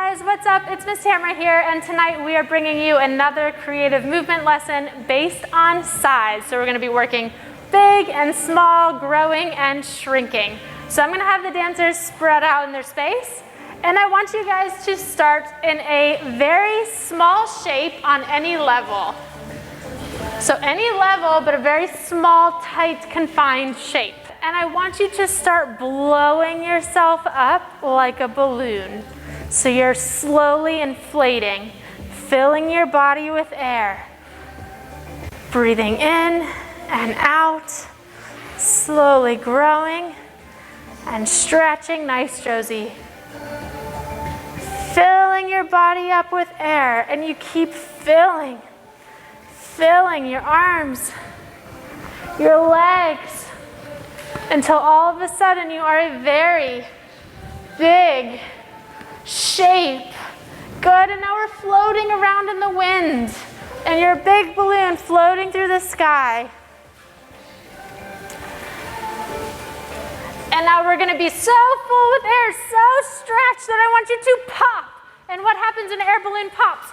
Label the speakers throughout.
Speaker 1: guys, what's up? It's Miss Tamara here, and tonight we are bringing you another creative movement lesson based on size. So we're going to be working big and small, growing and shrinking. So I'm going to have the dancers spread out in their space, and I want you guys to start in a very small shape on any level. So any level, but a very small, tight, confined shape. And I want you to start blowing yourself up like a balloon. So you're slowly inflating, filling your body with air. Breathing in and out, slowly growing and stretching. Nice, Josie. Filling your body up with air, and you keep filling your arms, your legs, until all of a sudden you are a very big shape. Good, and now we're floating around in the wind, and you're a big balloon floating through the sky. And now we're going to be so full with air, so stretched that I want you to pop. And what happens when an air balloon pops?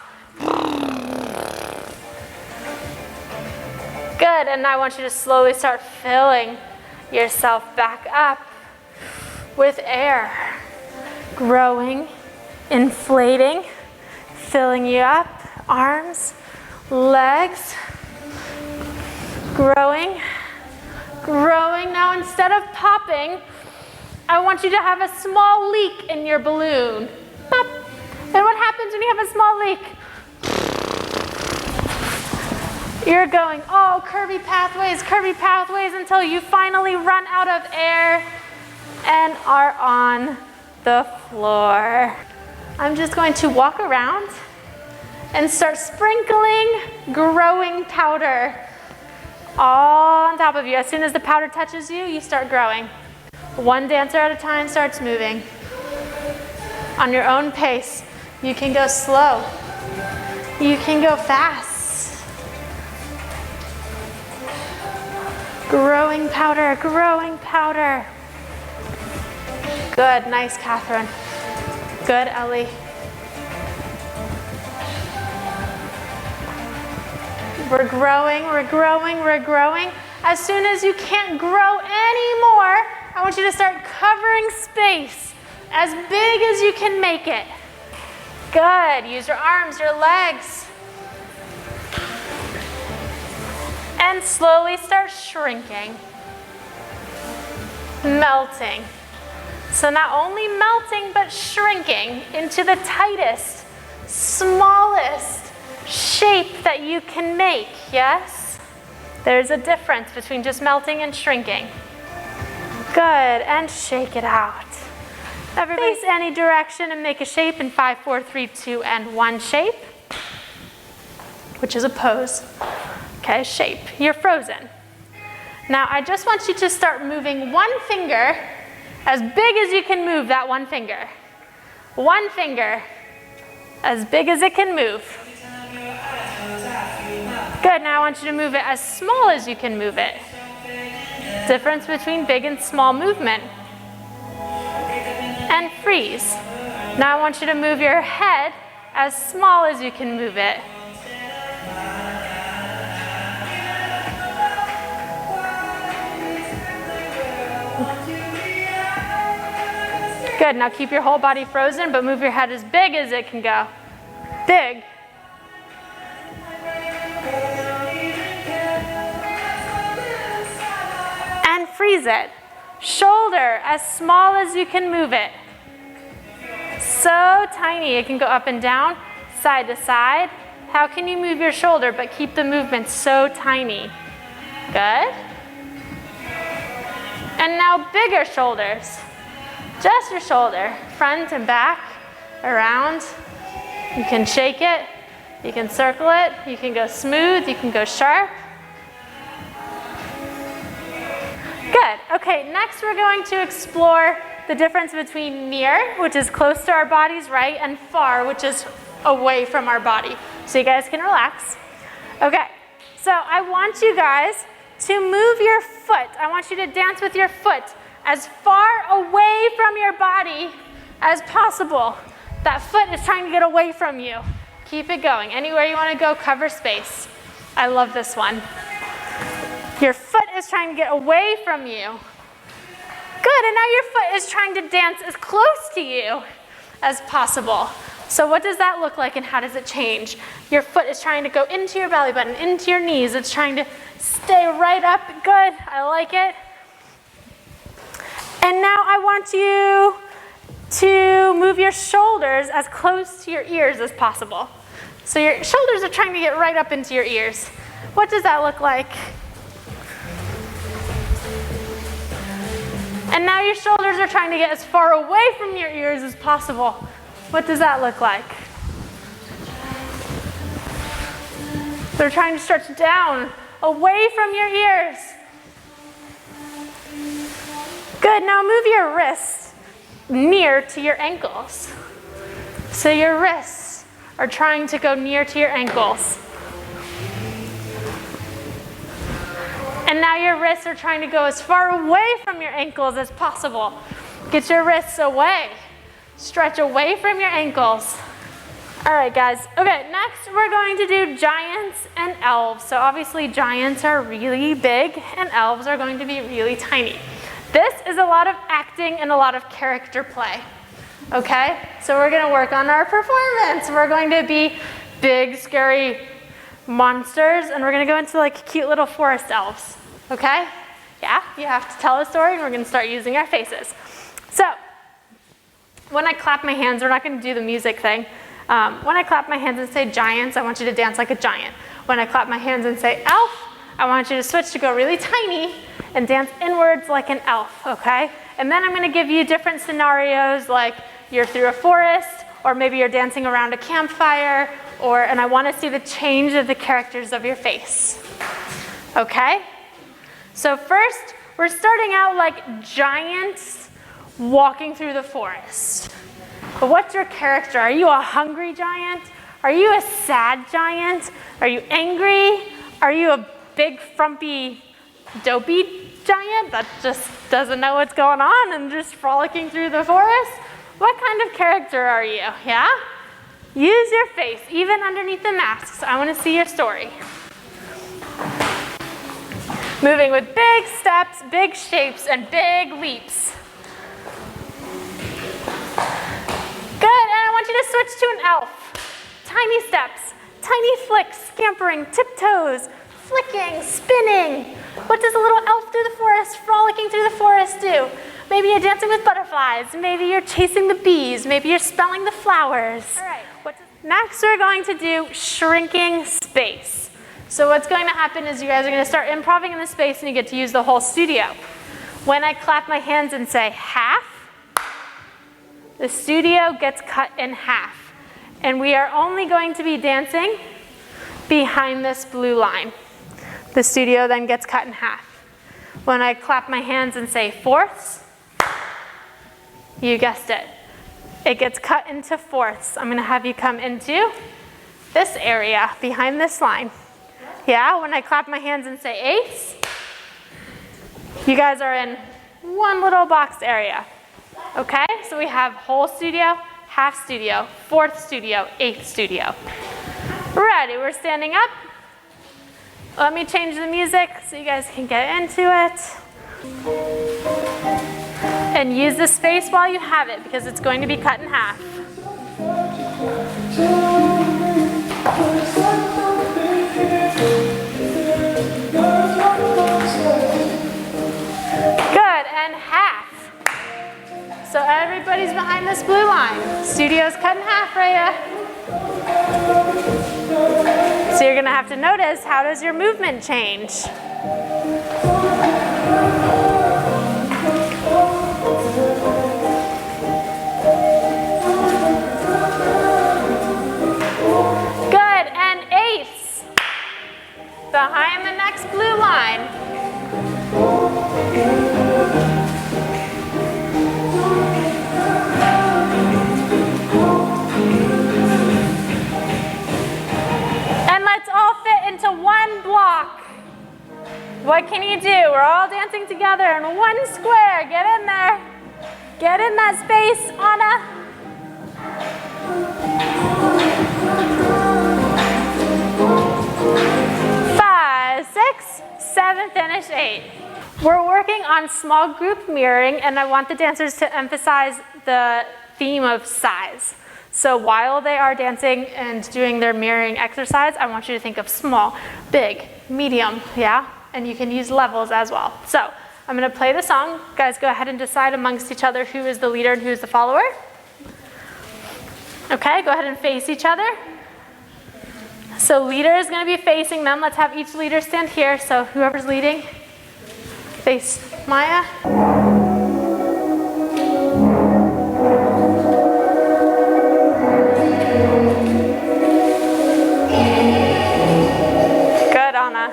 Speaker 1: Good, and I want you to slowly start filling yourself back up with air. Growing, inflating, filling you up, arms, legs, growing. Now instead of popping, I want you to have a small leak in your balloon. Pop. And what happens when you have a small leak? You're going, oh, curvy pathways until you finally run out of air and are on the floor. I'm just going to walk around and start sprinkling growing powder all on top of you. As soon as the powder touches you, you start growing. One dancer at a time starts moving. On your own pace. You can go slow. You can go fast. Growing powder, growing powder. Good, nice, Catherine. Good, Ellie. We're growing. As soon as you can't grow anymore, I want you to start covering space as big as you can make it. Good, use your arms, your legs. And slowly start shrinking. Melting. So not only melting, but shrinking into the tightest, smallest shape that you can make, yes? There's a difference between just melting and shrinking. Good, and shake it out. Everybody face any direction and make a shape in 5, 4, 3, 2, and 1 shape, which is a pose. Okay, shape. You're frozen. Now I just want you to start moving one finger as big as you can move that one finger. One finger as big as it can move. Good, now I want you to move it as small as you can move it. Difference between big and small movement. And freeze. Now I want you to move your head as small as you can move it. Good, now keep your whole body frozen, but move your head as big as it can go. Big. And freeze it. Shoulder as small as you can move it. So tiny, it can go up and down, side to side. How can you move your shoulder but keep the movement so tiny? Good. And now bigger shoulders. Just your shoulder, front and back, around. You can shake it, you can circle it, you can go smooth, you can go sharp. Good, okay, next we're going to explore the difference between near, which is close to our bodies, right, and far, which is away from our body. So you guys can relax. Okay, so I want you guys to move your foot. I want you to dance with your foot as far away from your body as possible. That foot is trying to get away from you. Keep it going. Anywhere you want to go, cover space. I love this one. Your foot is trying to get away from you. Good, and now your foot is trying to dance as close to you as possible. So what does that look like and how does it change? Your foot is trying to go into your belly button, into your knees. It's trying to stay right up. Good, I like it. And now I want you to move your shoulders as close to your ears as possible. So your shoulders are trying to get right up into your ears. What does that look like? And now your shoulders are trying to get as far away from your ears as possible. What does that look like? They're trying to stretch down, away from your ears. Good, now move your wrists near to your ankles. So your wrists are trying to go near to your ankles. And now your wrists are trying to go as far away from your ankles as possible. Get your wrists away. Stretch away from your ankles. All right, guys. Okay, next we're going to do giants and elves. So obviously giants are really big and elves are going to be really tiny. This is a lot of acting and a lot of character play. Okay? So we're going to work on our performance. We're going to be big, scary monsters, and we're going to go into like cute little forest elves. Okay? Yeah, you have to tell a story, and we're going to start using our faces. So when I clap my hands, we're not going to do the music thing. When I clap my hands and say giants, I want you to dance like a giant. When I clap my hands and say elf, I want you to switch to go really tiny and dance inwards like an elf, okay? And then I'm going to give you different scenarios, like you're through a forest, or maybe you're dancing around a campfire, and I want to see the change of the characters of your face. Okay? So first, we're starting out like giants walking through the forest. But what's your character? Are you a hungry giant? Are you a sad giant? Are you angry? Are you a big, frumpy, dopey giant that just doesn't know what's going on and just frolicking through the forest? What kind of character are you? Yeah? Use your face, even underneath the masks. I want to see your story. Moving with big steps, big shapes, and big leaps. Good, and I want you to switch to an elf. Tiny steps, tiny flicks, scampering, tiptoes, flicking, spinning. What does a little elf through the forest, frolicking through the forest do? Maybe you're dancing with butterflies. Maybe you're chasing the bees. Maybe you're spelling the flowers. All right. Next, we're going to do shrinking space. So what's going to happen is you guys are going to start improvising in the space, and you get to use the whole studio. When I clap my hands and say half, the studio gets cut in half. And we are only going to be dancing behind this blue line. The studio then gets cut in half. When I clap my hands and say fourths, you guessed it. It gets cut into fourths. I'm going to have you come into this area behind this line. Yeah, when I clap my hands and say eighths, you guys are in one little box area. Okay, so we have whole studio, half studio, fourth studio, eighth studio. Ready, we're standing up. Let me change the music so you guys can get into it. And use the space while you have it because it's going to be cut in half. Good, and half. So everybody's behind this blue line. Studio's cut in half, Rhea. So you're gonna have to notice, how does your movement change? Good, and eighths. Behind the next blue line. And let's all fit into one block. What can you do? We're all dancing together in one square. Get in there. Get in that space, Anna. 7, finish 8. We're working on small group mirroring, and I want the dancers to emphasize the theme of size. So while they are dancing and doing their mirroring exercise, I want you to think of small, big, medium, yeah? And you can use levels as well. So I'm gonna play the song. Guys, go ahead and decide amongst each other who is the leader and who is the follower. Okay, go ahead and face each other. So leader is gonna be facing them. Let's have each leader stand here. So whoever's leading, face Maya. Good, Anna.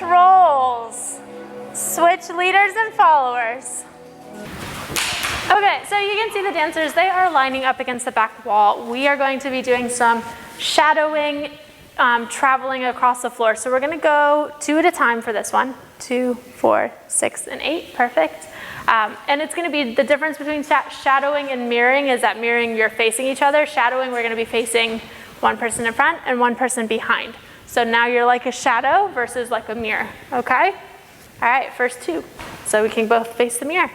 Speaker 1: Roles. Switch leaders and followers. Okay, so you can see the dancers, they are lining up against the back wall. We are going to be doing some shadowing, traveling across the floor. So we're gonna go 2 at a time for this one. 2, 4, 6, and 8, perfect. And it's gonna be, the difference between shadowing and mirroring is that mirroring, you're facing each other. Shadowing, we're gonna be facing one person in front and one person behind. So now you're like a shadow versus like a mirror, okay? All right, first 2. So we can both face the mirror.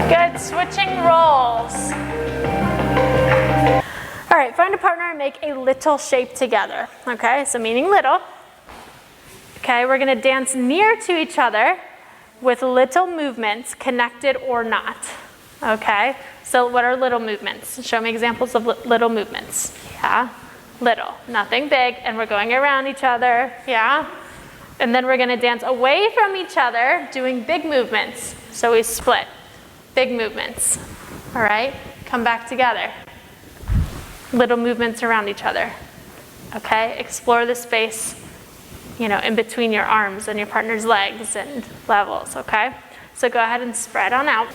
Speaker 1: Good, switching roles. All right, find a partner and make a little shape together, okay? So meaning little. Okay, we're gonna dance near to each other with little movements, connected or not. Okay, so what are little movements? Show me examples of little movements. Yeah, little, nothing big, and we're going around each other, yeah? And then we're gonna dance away from each other, doing big movements. So we split, big movements, all right? Come back together. Little movements around each other, okay? Explore the space, you know, in between your arms and your partner's legs and levels, okay? So go ahead and spread on out.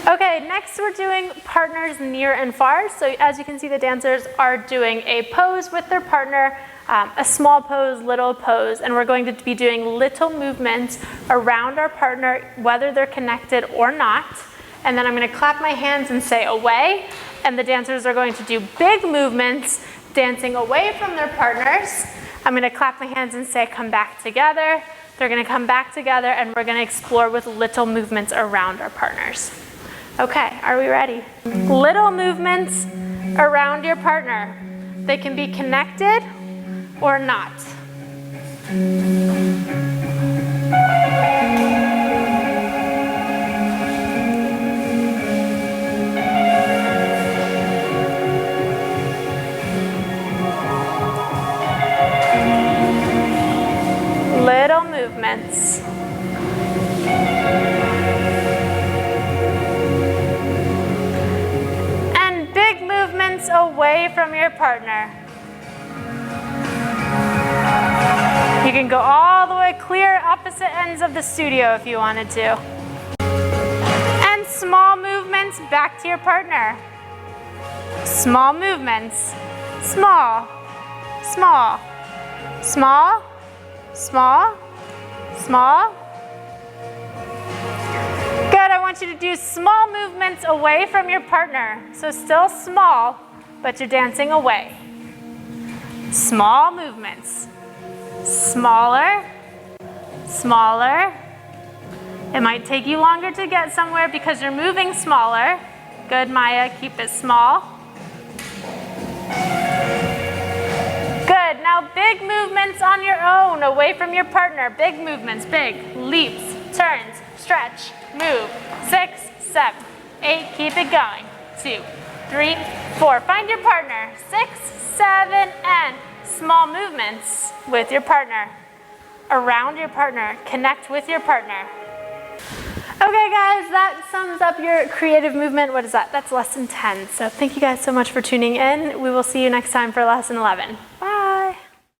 Speaker 1: Okay, next we're doing partners near and far. So as you can see, the dancers are doing a pose with their partner, a small pose, little pose, and we're going to be doing little movements around our partner, whether they're connected or not. And then I'm gonna clap my hands and say away, and the dancers are going to do big movements, dancing away from their partners. I'm gonna clap my hands and say come back together. They're gonna come back together and we're gonna explore with little movements around our partners. Okay, are we ready? Little movements around your partner. They can be connected or not. Little movements. And big movements away from your partner. You can go all the way clear opposite ends of the studio if you wanted to. And small movements back to your partner. Small movements. Small, small, small, small, small. Good, I want you to do small movements away from your partner. So still small, but you're dancing away. Small movements. Smaller, smaller. It might take you longer to get somewhere because you're moving smaller. Good, Maya, keep it small. Good, now big movements on your own, away from your partner. Big movements, big, leaps, turns, stretch, move. 6, 7, 8, keep it going. 2, 3, 4, find your partner. 6, 7, and small movements with your partner. Around your partner, connect with your partner. Okay guys, that sums up your creative movement. What is that? That's lesson 10. So thank you guys so much for tuning in. We will see you next time for lesson 11.